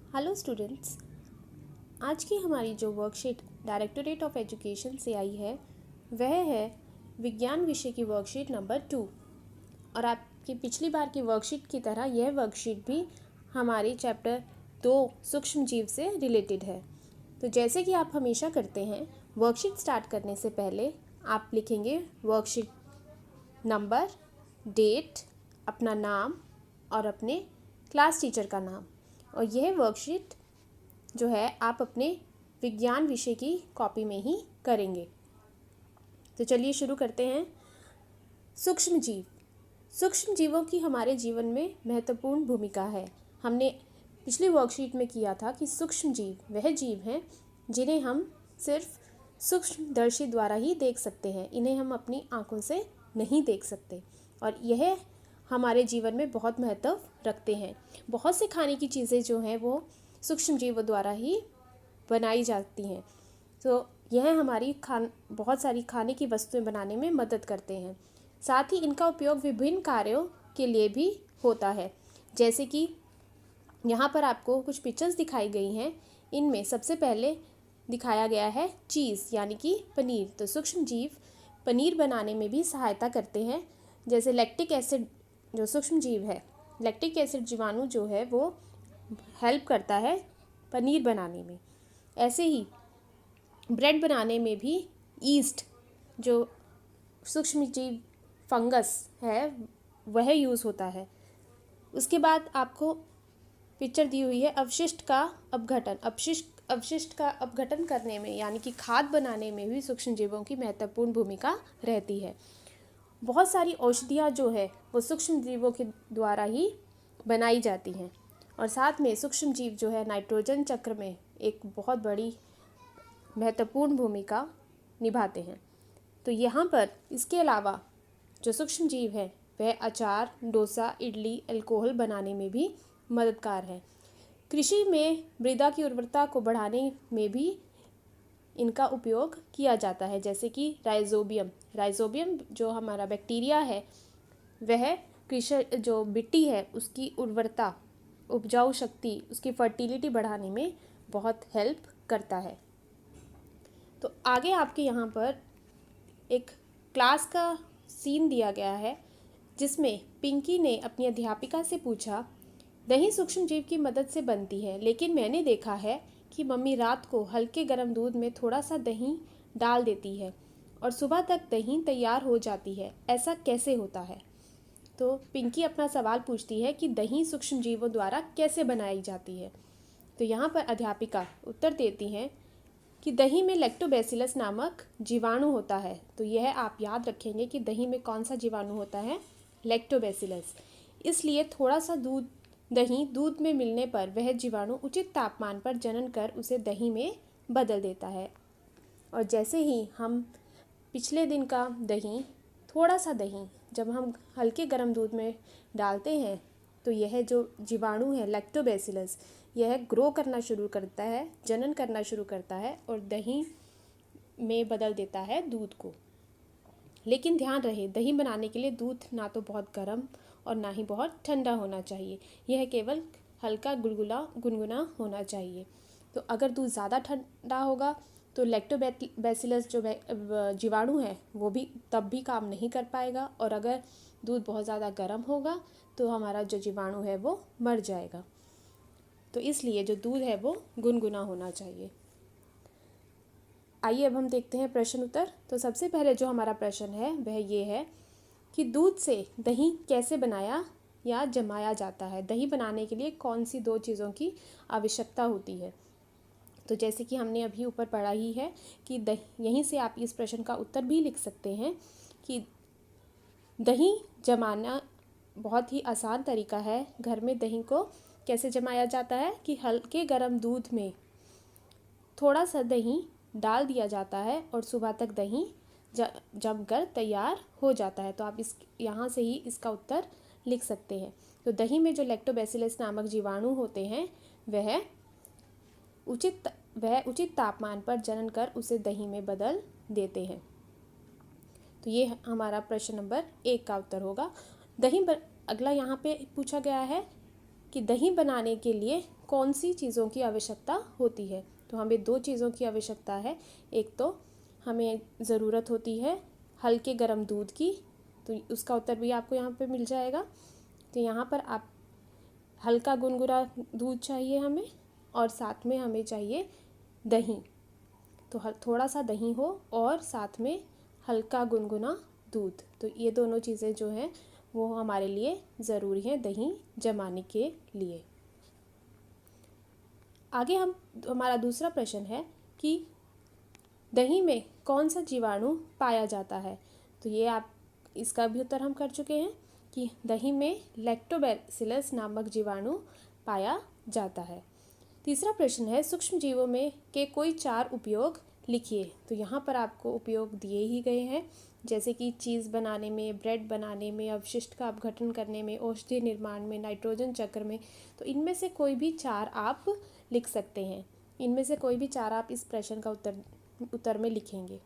Hello students. आज की हमारी जो वर्कशीट डायरेक्टोरेट ऑफ एजुकेशन से आई है वह है विज्ञान विषय की वर्कशीट नंबर 2। और आपकी पिछली बार की वर्कशीट की तरह यह वर्कशीट भी हमारी चैप्टर 2 सूक्ष्म जीव से रिलेटेड है। तो जैसे कि आप हमेशा करते हैं, वर्कशीट स्टार्ट करने से पहले आप लिखेंगे वर्कशीट नंबर, डेट, अपना नाम और अपने क्लास टीचर का नाम। और यह वर्कशीट जो है आप अपने विज्ञान विषय की कॉपी में ही करेंगे। तो चलिए शुरू करते हैं। सूक्ष्म जीव। सूक्ष्म जीवों की हमारे जीवन में महत्वपूर्ण भूमिका है। हमने पिछली वर्कशीट में किया था कि सूक्ष्म जीव वह जीव हैं जिन्हें हम सिर्फ सूक्ष्मदर्शी द्वारा ही देख सकते हैं, इन्हें हम अपनी आंखों से नहीं देख सकते और यह हमारे जीवन में बहुत महत्व रखते हैं। बहुत से खाने की चीज़ें जो हैं वो सूक्ष्म जीवों द्वारा ही बनाई जाती हैं। तो यह हमारी बहुत सारी खाने की वस्तुएं बनाने में मदद करते हैं। साथ ही इनका उपयोग विभिन्न कार्यों के लिए भी होता है। जैसे कि यहाँ पर आपको कुछ पिक्चर्स दिखाई गई हैं। इनमें सबसे पहले दिखाया गया है चीज़ यानी कि पनीर। तो सूक्ष्म जीव पनीर बनाने में भी सहायता करते हैं। जैसे लैक्टिक एसिड जो सूक्ष्म जीव है, लैक्टिक एसिड जीवाणु जो है वो हेल्प करता है पनीर बनाने में। ऐसे ही ब्रेड बनाने में भी ईस्ट जो सूक्ष्म जीव फंगस है वह यूज़ होता है। उसके बाद आपको पिक्चर दी हुई है अवशिष्ट का अपघटन। अवशिष्ट का अपघटन करने में यानी कि खाद बनाने में भी सूक्ष्म जीवों की महत्वपूर्ण भूमिका रहती है। बहुत सारी औषधियाँ जो है वो सूक्ष्म जीवों के द्वारा ही बनाई जाती हैं। और साथ में सूक्ष्म जीव जो है नाइट्रोजन चक्र में एक बहुत बड़ी महत्वपूर्ण भूमिका निभाते हैं। तो यहाँ पर इसके अलावा जो सूक्ष्म जीव है वह अचार, डोसा, इडली, अल्कोहल बनाने में भी मददगार है। कृषि में मृदा की उर्वरता को बढ़ाने में भी इनका उपयोग किया जाता है। जैसे कि राइजोबियम जो हमारा बैक्टीरिया है वह कृषि जो मिट्टी है उसकी उर्वरता, उपजाऊ शक्ति, उसकी फर्टिलिटी बढ़ाने में बहुत हेल्प करता है। तो आगे आपके यहाँ पर एक क्लास का सीन दिया गया है जिसमें पिंकी ने अपनी अध्यापिका से पूछा, दही सूक्ष्म जीव की मदद से बनती है, लेकिन मैंने देखा है कि मम्मी रात को हल्के गर्म दूध में थोड़ा सा दही डाल देती है और सुबह तक दही तैयार हो जाती है, ऐसा कैसे होता है? तो पिंकी अपना सवाल पूछती है कि दही सूक्ष्म जीवों द्वारा कैसे बनाई जाती है। तो यहाँ पर अध्यापिका उत्तर देती हैं कि दही में लैक्टोबैसिलस नामक जीवाणु होता है। तो यह आप याद रखेंगे कि दही में कौन सा जीवाणु होता है, लैक्टोबैसिलस। इसलिए थोड़ा सा दूध में मिलने पर वह जीवाणु उचित तापमान पर जनन कर उसे दही में बदल देता है। और जैसे ही हम पिछले दिन का दही, थोड़ा सा दही जब हम हल्के गर्म दूध में डालते हैं तो यह जो जीवाणु है लैक्टोबैसिलस यह ग्रो करना शुरू करता है, जनन करना शुरू करता है और दही में बदल देता है दूध को। लेकिन ध्यान रहे, दही बनाने के लिए दूध ना तो बहुत गर्म और ना ही बहुत ठंडा होना चाहिए, यह केवल हल्का गुनगुना होना चाहिए। तो अगर दूध ज़्यादा ठंडा होगा तो लैक्टोबैसिलस जो जीवाणु है वो भी तब भी काम नहीं कर पाएगा, और अगर दूध बहुत ज़्यादा गर्म होगा तो हमारा जो जीवाणु है वो मर जाएगा। तो इसलिए जो दूध है वो गुनगुना होना चाहिए। आइए अब हम देखते हैं प्रश्न उत्तर। तो सबसे पहले जो हमारा प्रश्न है वह ये है कि दूध से दही कैसे बनाया या जमाया जाता है। दही बनाने के लिए कौन सी दो चीज़ों की आवश्यकता होती है? तो जैसे कि हमने अभी ऊपर पढ़ा ही है कि यहीं से आप इस प्रश्न का उत्तर भी लिख सकते हैं कि दही जमाना बहुत ही आसान तरीका है। घर में दही को कैसे जमाया जाता है कि हल्के गर्म दूध में थोड़ा सा दही डाल दिया जाता है और सुबह तक दही जमकर तैयार हो जाता है। तो आप यहाँ से ही इसका उत्तर लिख सकते हैं। तो दही में जो लैक्टोबैसिलस नामक जीवाणु होते हैं वह उचित तापमान पर जनन कर उसे दही में बदल देते हैं। तो ये हमारा प्रश्न नंबर 1 का उत्तर होगा। अगला यहाँ पे पूछा गया है कि दही बनाने के लिए कौन सी चीज़ों की आवश्यकता होती है। तो हमें 2 चीज़ों की आवश्यकता है। एक तो हमें ज़रूरत होती है हल्के गर्म दूध की, तो उसका उत्तर भी आपको यहाँ पे मिल जाएगा। तो यहाँ पर आप हल्का गुनगुना दूध चाहिए हमें, और साथ में हमें चाहिए दही। तो थोड़ा सा दही हो और साथ में हल्का गुनगुना दूध। तो ये दोनों चीज़ें जो हैं वो हमारे लिए ज़रूरी हैं दही जमाने के लिए। आगे हमारा दूसरा प्रश्न है कि दही में कौन सा जीवाणु पाया जाता है। तो ये आप इसका भी उत्तर हम कर चुके हैं कि दही में लैक्टोबैसिलस नामक जीवाणु पाया जाता है। तीसरा प्रश्न है सूक्ष्म जीवों में के कोई 4 उपयोग लिखिए। तो यहाँ पर आपको उपयोग दिए ही गए हैं, जैसे कि चीज़ बनाने में, ब्रेड बनाने में, अवशिष्ट का अपघटन करने में, औषधि निर्माण में, नाइट्रोजन चक्र में। तो इनमें से कोई भी 4 आप लिख सकते हैं। इनमें से कोई भी 4 आप इस प्रश्न का उत्तर में लिखेंगे।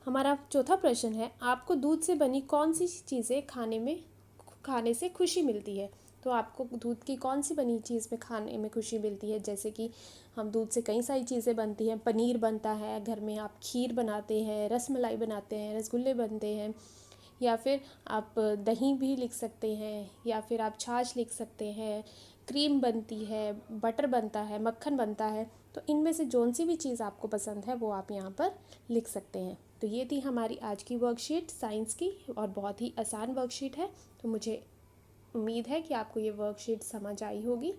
हमारा चौथा प्रश्न है आपको दूध से बनी कौन सी चीज़ें खाने से खुशी मिलती है। तो आपको दूध की कौन सी बनी चीज़ में खाने में खुशी मिलती है। जैसे कि हम दूध से कई सारी चीज़ें बनती हैं, पनीर बनता है घर में, आप खीर बनाते हैं, रसमलाई बनाते हैं, रसगुल्ले बनते हैं, या फिर आप दही भी लिख सकते हैं, या फिर आप छाछ लिख सकते हैं, क्रीम बनती है, बटर बनता है, मक्खन बनता है। तो इनमें से जौन सी भी चीज़ आपको पसंद है वो आप यहाँ पर लिख सकते हैं। तो ये थी हमारी आज की वर्कशीट साइंस की, और बहुत ही आसान वर्कशीट है। तो मुझे उम्मीद है कि आपको ये वर्कशीट समझ आई होगी।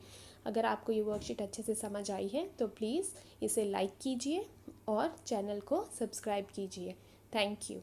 अगर आपको ये वर्कशीट अच्छे से समझ आई है तो प्लीज़ इसे लाइक कीजिए और चैनल को सब्सक्राइब कीजिए। Thank you.